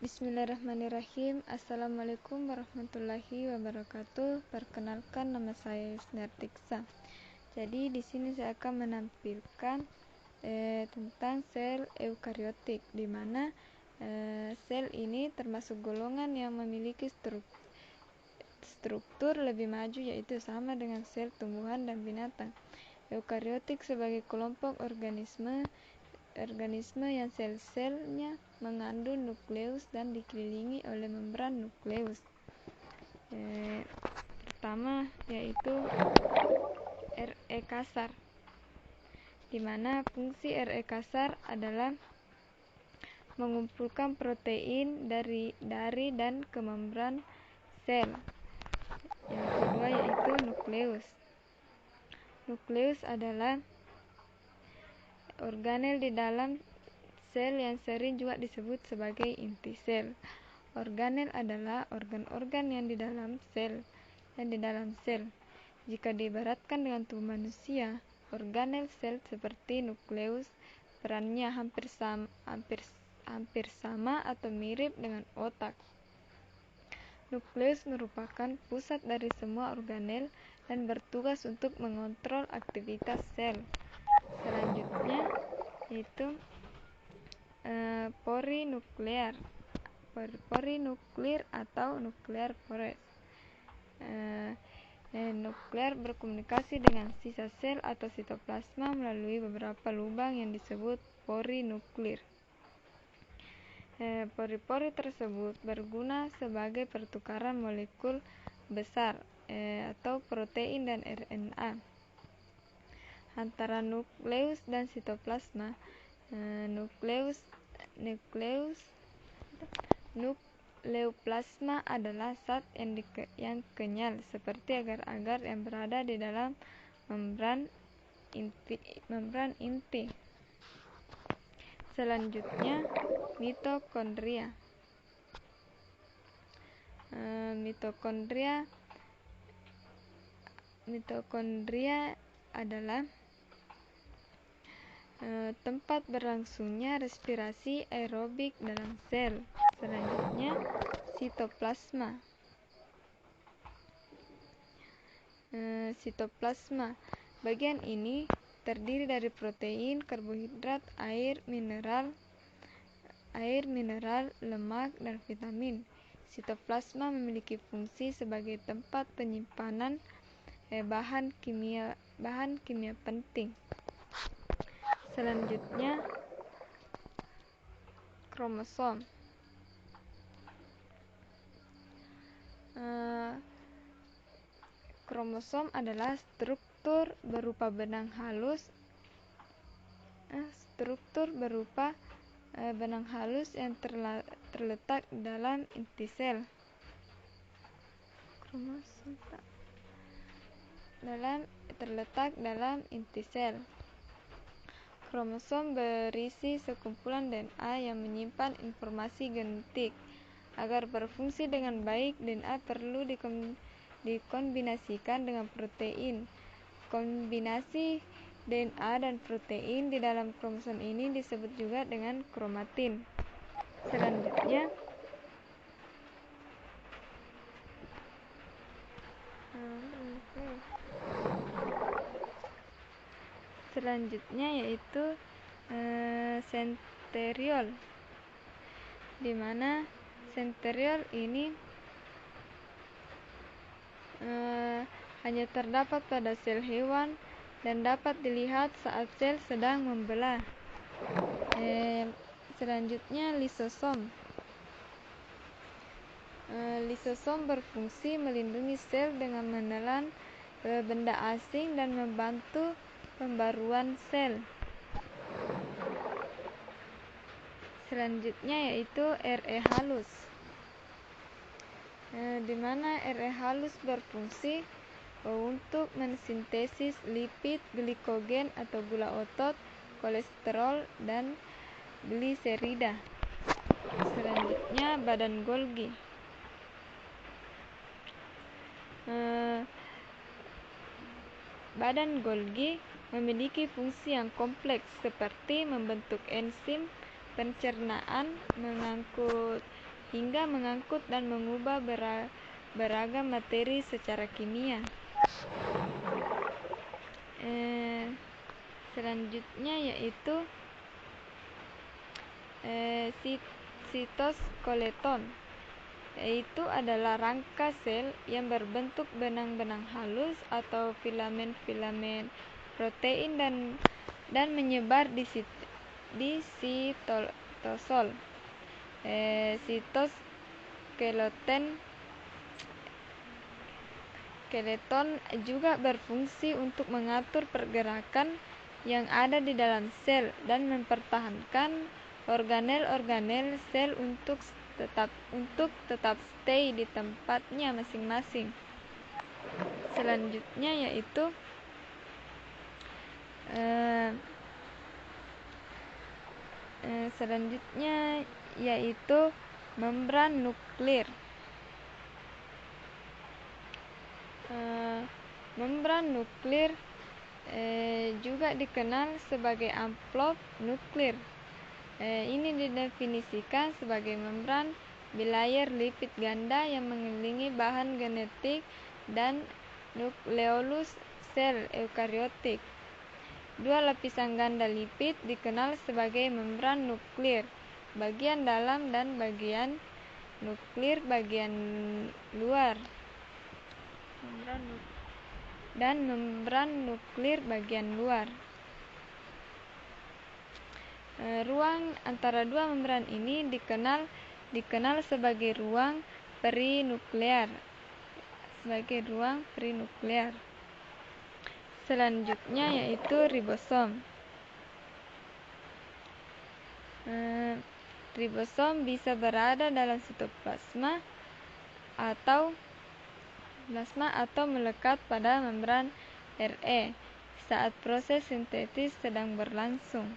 Bismillahirrahmanirrahim. Assalamualaikum warahmatullahi wabarakatuh. Perkenalkan, nama saya Yusnartiksa. Jadi di sini saya akan menampilkan tentang sel eukariotik, di mana sel ini termasuk golongan yang memiliki struktur lebih maju, yaitu sama dengan sel tumbuhan dan binatang. Eukariotik sebagai kelompok organisme yang sel-selnya mengandung nukleus dan dikelilingi oleh membran nukleus. Pertama yaitu RE kasar, di mana fungsi RE kasar adalah mengumpulkan protein dari dan ke membran sel. Yang kedua yaitu nukleus. Nukleus adalah organel di dalam sel yang sering juga disebut sebagai inti sel. Organel adalah organ-organ yang di dalam sel. Jika diibaratkan dengan tubuh manusia, organel sel seperti nukleus perannya hampir sama atau mirip dengan otak. Nukleus merupakan pusat dari semua organel dan bertugas untuk mengontrol aktivitas sel. Selanjutnya yaitu pori nuklear atau nuklear pores. Nuklear berkomunikasi dengan sisa sel atau sitoplasma melalui beberapa lubang yang disebut pori nuklir. Pori-pori tersebut berguna sebagai pertukaran molekul besar atau protein dan RNA antara nukleus dan sitoplasma. Nukleoplasma adalah zat yang kenyal seperti agar-agar yang berada di dalam membran inti. Selanjutnya mitokondria. Mitokondria adalah tempat berlangsungnya respirasi aerobik dalam sel. Selanjutnya sitoplasma. Bagian ini terdiri dari protein, karbohidrat, air mineral, lemak, dan vitamin. Sitoplasma memiliki fungsi sebagai tempat penyimpanan bahan kimia penting. Selanjutnya kromosom. Kromosom adalah struktur berupa benang halus yang terletak dalam inti sel. Kromosom berisi sekumpulan DNA yang menyimpan informasi genetik. Agar berfungsi dengan baik, DNA perlu dikombinasikan dengan protein. Kombinasi DNA dan protein di dalam kromosom ini disebut juga dengan kromatin. Selanjutnya yaitu senteriol, di mana senteriol ini hanya terdapat pada sel hewan dan dapat dilihat saat sel sedang membelah. Selanjutnya lisosom. Lisosom berfungsi melindungi sel dengan menelan benda asing dan membantu pembaruan sel. Selanjutnya yaitu RE halus, di mana RE halus berfungsi untuk mensintesis lipid, glikogen atau gula otot, kolesterol, dan gliserida. Selanjutnya badan Golgi. Badan Golgi memiliki fungsi yang kompleks seperti membentuk enzim pencernaan, mengangkut hingga mengangkut dan mengubah beragam materi secara kimia. Selanjutnya yaitu sitoskeleton, yaitu adalah rangka sel yang berbentuk benang-benang halus atau filamen-filamen protein dan menyebar di sitosol. Skeleton juga berfungsi untuk mengatur pergerakan yang ada di dalam sel dan mempertahankan organel-organel sel untuk tetap stay di tempatnya masing-masing. Selanjutnya yaitu membran nuklir. Membran nuklir juga dikenal sebagai amplop nuklir. Ini didefinisikan sebagai membran bilayer lipid ganda yang mengelilingi bahan genetik dan nukleolus sel eukariotik. Dua lapisan ganda lipid dikenal sebagai membran nuklir bagian dalam dan bagian nuklir bagian luar. Membran nuklir bagian luar. Ruang antara dua membran ini dikenal sebagai ruang perinuklear. Selanjutnya yaitu ribosom. Ribosom bisa berada dalam sitoplasma atau melekat pada membran RE saat proses sintetis sedang berlangsung.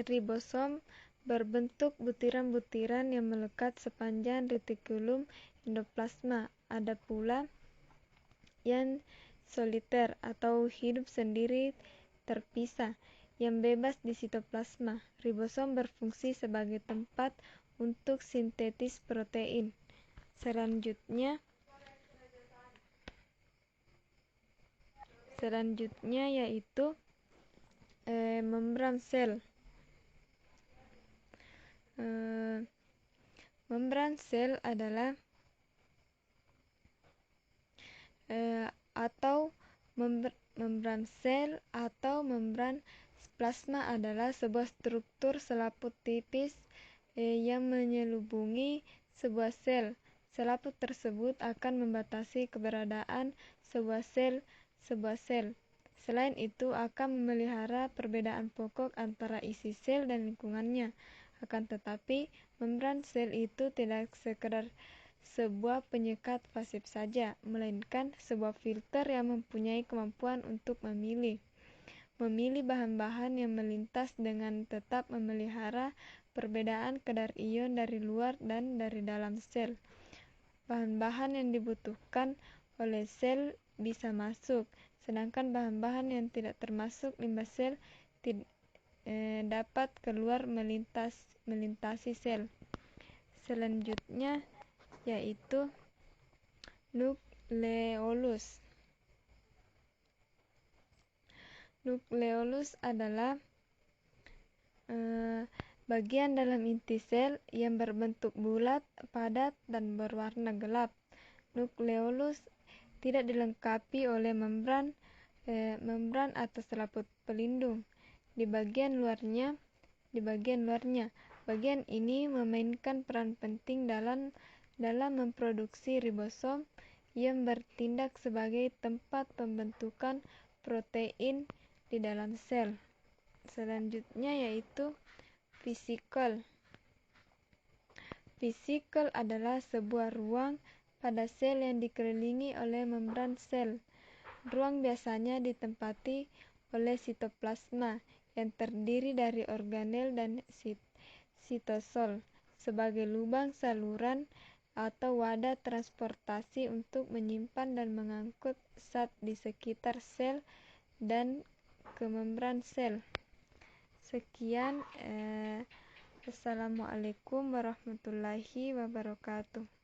Ribosom berbentuk butiran-butiran yang melekat sepanjang retikulum endoplasma. Ada pula yang soliter atau hidup sendiri terpisah yang bebas di sitoplasma. Ribosom berfungsi sebagai tempat untuk sintetis protein. Selanjutnya yaitu membran sel. Membran sel adalah membran sel atau membran plasma adalah sebuah struktur selaput tipis yang menyelubungi sebuah sel. Selaput tersebut akan membatasi keberadaan sebuah sel. Selain itu akan memelihara perbedaan pokok antara isi sel dan lingkungannya. Akan tetapi, membran sel itu tidak sekedar sebuah penyekat pasif saja, melainkan sebuah filter yang mempunyai kemampuan untuk memilih bahan-bahan yang melintas dengan tetap memelihara perbedaan kadar ion dari luar dan dari dalam sel. Bahan-bahan yang dibutuhkan oleh sel bisa masuk, sedangkan bahan-bahan yang tidak termasuk limbah sel dapat keluar melintasi sel. Selanjutnya yaitu nukleolus. Nukleolus adalah bagian dalam inti sel yang berbentuk bulat, padat, dan berwarna gelap. Nukleolus tidak dilengkapi oleh membran atau selaput pelindung di bagian luarnya. Bagian ini memainkan peran penting dalam memproduksi ribosom yang bertindak sebagai tempat pembentukan protein di dalam sel. Selanjutnya yaitu vesikel. Vesikel adalah sebuah ruang pada sel yang dikelilingi oleh membran sel. Ruang biasanya ditempati oleh sitoplasma yang terdiri dari organel dan sitosol sebagai lubang saluran atau wadah transportasi untuk menyimpan dan mengangkut zat di sekitar sel dan ke membran sel. Sekian, Assalamualaikum warahmatullahi wabarakatuh.